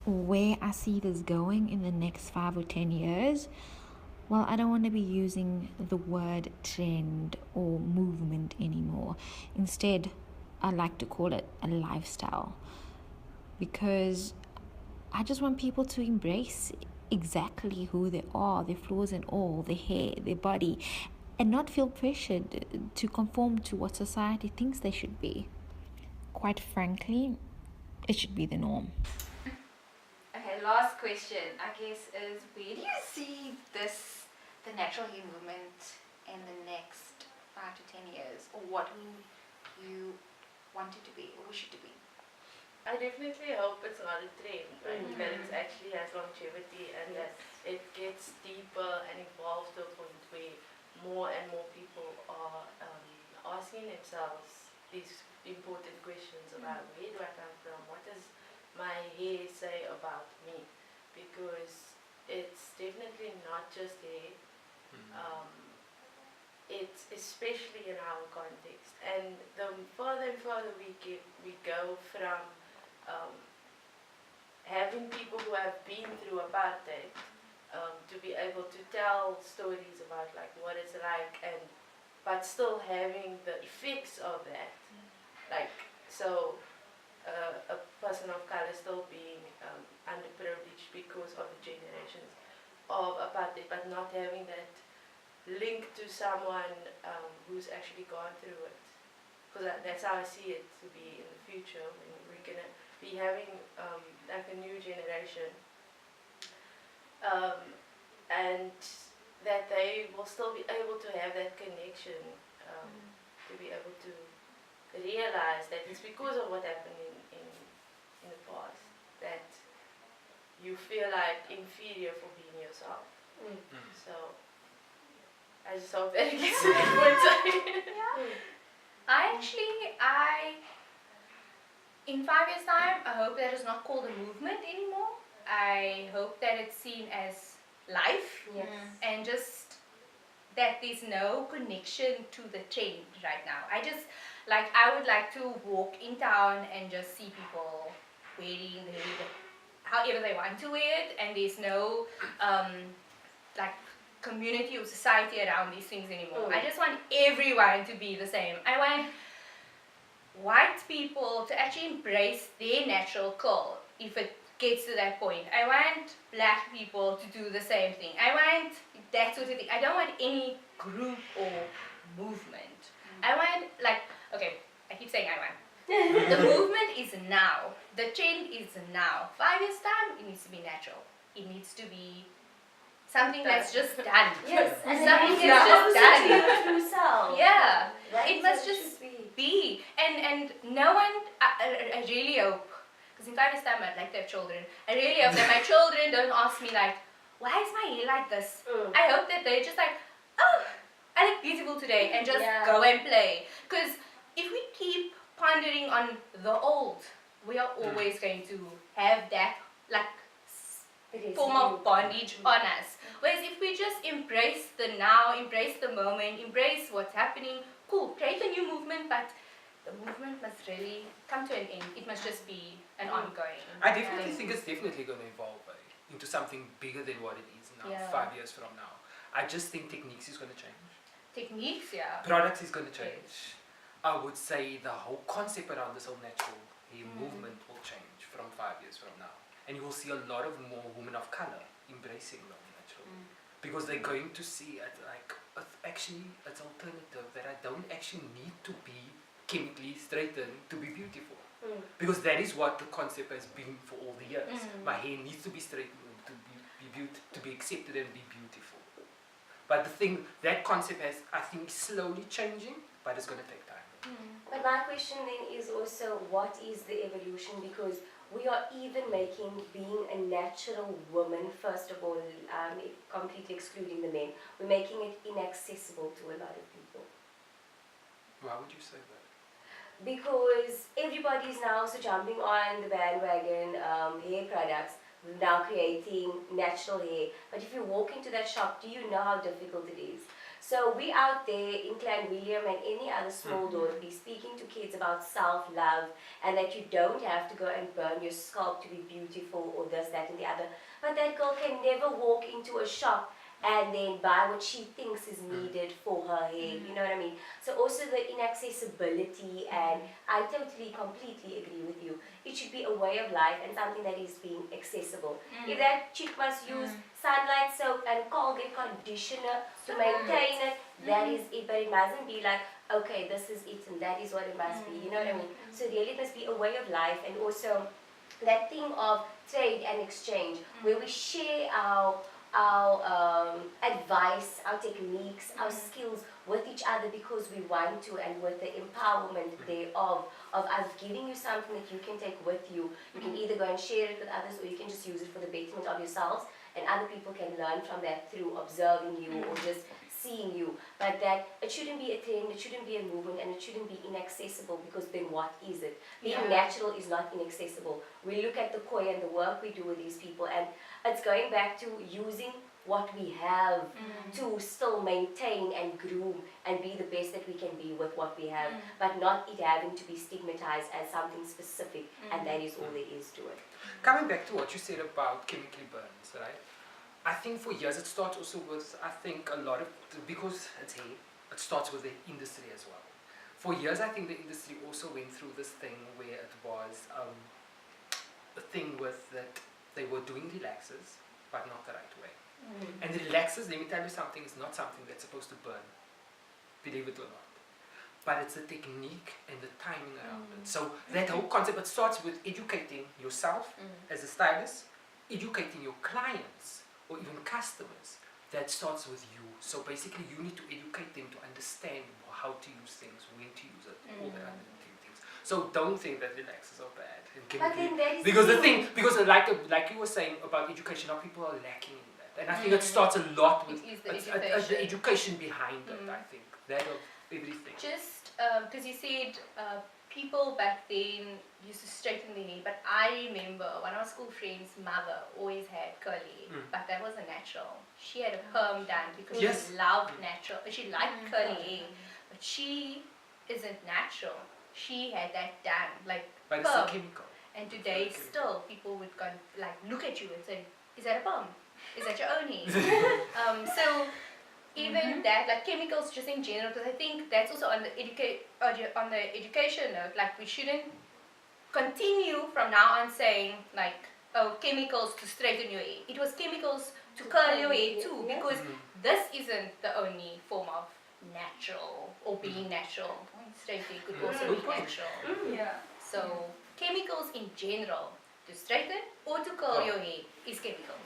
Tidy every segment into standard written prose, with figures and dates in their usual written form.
where I see this going in the next 5 or 10 years, well, I don't want to be using the word trend or movement anymore. Instead, I like to call it a lifestyle, because I just want people to embrace exactly who they are, their flaws and all, their hair, their body, and not feel pressured to conform to what society thinks they should be. Quite frankly, it should be the norm. Okay, last question, I guess, is where do you see the natural hair movement in the next 5 to 10 years, or what who you want it to be, or wish it to be? I definitely hope it's not a trend, right? That it actually has longevity and that it gets deeper and evolves to a point where more and more people are asking themselves these important questions about where do I come from, what does my hair say about me, because it's definitely not just hair. It's especially in our context, and the further and further we go from having people who have been through apartheid to be able to tell stories about like what it's like, and but still having the effects of that, like so a person of color still being underprivileged because of the generations of apartheid, but not having that link to someone who's actually gone through it. Because that's how I see it to be in the future, when we're going to be having like a new generation, and that they will still be able to have that connection, to be able to realize that it's because of what happened in the past that you feel like inferior for being yourself. So I just hope that it gets to that point. In 5 years' time, I hope that it's not called a movement anymore. I hope that it's seen as life, and just that there's no connection to the trend right now. I would like to walk in town and just see people wearing the hair however they want to wear it, and there's no like community or society around these things anymore. I just want everyone to be the same. I want white people to actually embrace their natural curl if it gets to that point. I want black people to do the same thing. I want that sort of thing. I don't want any group or movement. I want, I keep saying I want. The movement is now. The trend is now. 5 years' time, it needs to be natural. It needs to be something that's just done. Yes, and something that's just done. your true self. Yeah, That it is must what it just should be. And no one, I really hope, because in 5 years' time I'd like to have children. I really hope that my children don't ask me like, why is my hair like this? I hope that they're just like, oh, I look beautiful today, and just go and play. Because if we keep pondering on the old, we are always going to have that form of bondage on us. Whereas if we just embrace the now, embrace the moment, embrace what's happening, cool, create a new movement, but the movement must really come to an end. It must just be an ongoing. I definitely think it's definitely going to evolve into something bigger than what it is now, 5 years from now. I just think techniques is going to change. Techniques, yeah. Products is going to change. I would say the whole concept around this whole natural hair movement will change from 5 years from now. And you will see a lot of more women of color embracing the natural. Because they're going to see it like, it's alternative, that I don't actually need to be chemically straightened to be beautiful. Because that is what the concept has been for all the years. My hair needs to be straightened to be accepted and be beautiful. But the thing, that concept has, I think, slowly changing, but it's going to take time. But my question then is also, what is the evolution? Because we are even making being a natural woman, first of all, completely excluding the men, we're making it inaccessible to a lot of people. Why would you say that? Because everybody's now also jumping on the bandwagon, hair products, now creating natural hair. But if you walk into that shop, do you know how difficult it is? So we out there in Clan William and any other small door be speaking to kids about self-love, and that you don't have to go and burn your scalp to be beautiful or this, that and the other. But that girl can never walk into a shop and then buy what she thinks is needed for her hair, you know what I mean? So also the inaccessibility, and I totally, completely agree with you. It should be a way of life and something that is being accessible. If that chick must use sunlight soap and Colgate conditioner to maintain it, that is it, but it mustn't be like, okay, this is it and that is what it must be, you know what I mean? So really it must be a way of life, and also that thing of trade and exchange, where we share our advice, our techniques, our skills with each other because we want to, and with the empowerment thereof, of us giving you something that you can take with you. You can either go and share it with others, or you can just use it for the betterment of yourselves, and other people can learn from that through observing you or just seeing you. But that it shouldn't be a trend, it shouldn't be a movement, and it shouldn't be inaccessible, because then what is it? Being natural is not inaccessible. We look at the koi and the work we do with these people, and it's going back to using what we have to still maintain and groom and be the best that we can be with what we have, but not it having to be stigmatized as something specific, and that is all there is to it. Coming back to what you said about chemical burns, right? I think for years it starts also with, I think a lot of, because it's hair, it starts with the industry as well. For years I think the industry also went through this thing where it was a thing with that they were doing relaxers, but not the right way. And the relaxers, let me tell you something, is not something that's supposed to burn, believe it or not. But it's the technique and the timing around it. So that whole concept, it starts with educating yourself as a stylist, educating your clients or even customers. That starts with you. So basically you need to educate them to understand how to use things, when to use it, all that other things. So don't think that relaxers are bad. But then that is Because like you were saying about education, now people are lacking in that. And I think it starts a lot with the education behind it, I think. That of everything. Just because you said people back then used to straighten their hair, but I remember one of our school friends' mother always had curly hair, but that wasn't natural. She had a perm done because she loved natural. She liked curly hair, but she isn't natural. She had that done, like but perm. it's a chemical. And today still people would go and, like, look at you and say, is that a perm? Is that your own hair? So even that, like chemicals just in general, because I think that's also on the education note, like we shouldn't continue from now on saying like, oh, chemicals to straighten your hair. It was chemicals to curl your hair too, because this isn't the only form of natural or being natural. Straight hair could also be natural. So chemicals in general to straighten or to curl your hair is chemicals.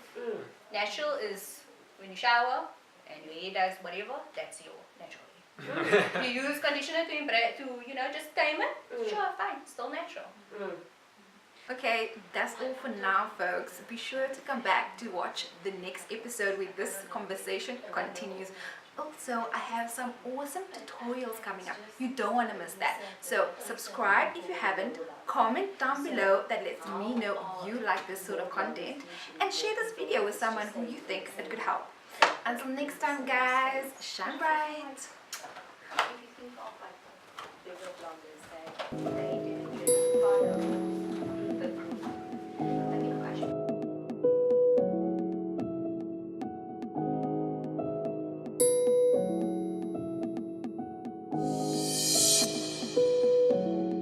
Natural is when you shower and your hair does whatever, that's your natural hair. You use conditioner to just tame it, sure, fine, still natural. Okay, that's all for now, folks. Be sure to come back to watch the next episode where this conversation continues. Also, I have some awesome tutorials coming up. You don't want to miss that. So subscribe if you haven't. Comment down below that lets me know you like this sort of content. And share this video with someone who you think it could help. Until next time, guys, shine bright. If you think of like bigger bloggers that they do